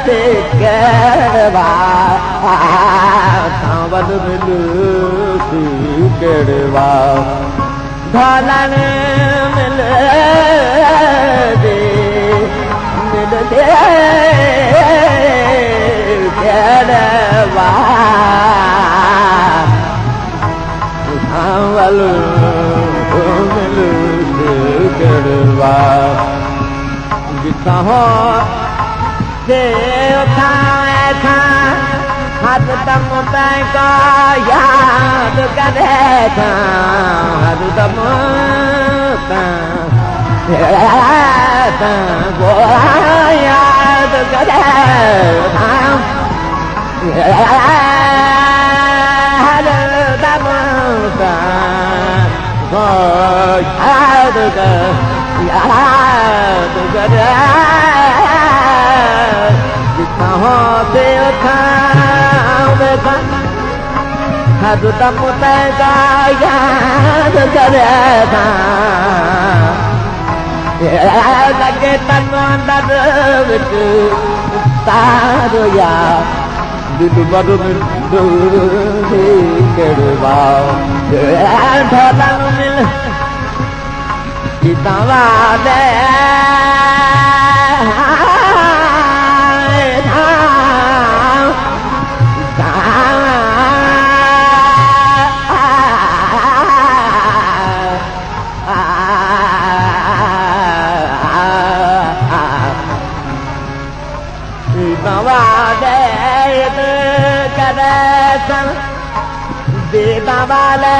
ते केड़वा सावल मिलसी केड़वा ढालन मिल दे केड़वा सावल मिलसी केड़वा जिता हो से उठाए था हर दम तैका याद करे था हर दम को याद करे था हर दम को याद करे जितना हो से उठा हर दम तैका याद करे था लगे तन अंदर विच तारो या दिल बड़ मिलसी केड़वा ढोलन मिल जितावा दे वाले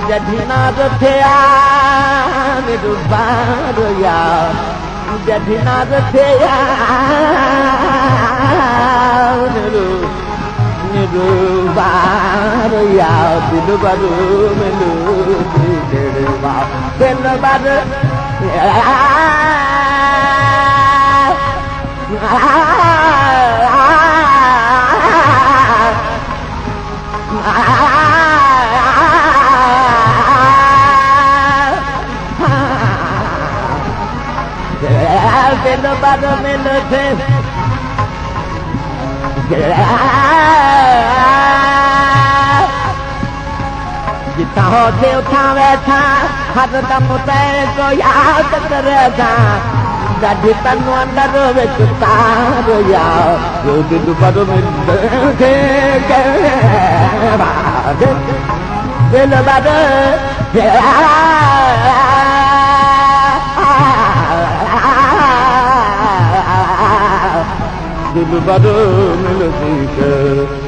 जठिनाथ थे बार या जठिनाथ थे बार या दिल बरू मिलू केड़वा दिल बर दिल बड़ मिलसे जिता हो से उठा वेठा हर दम तैको याद करे था गॾु तनु अंदर विच तार या दिल बड़ मिलसे दिल बड़ दिल बड़ मिलसी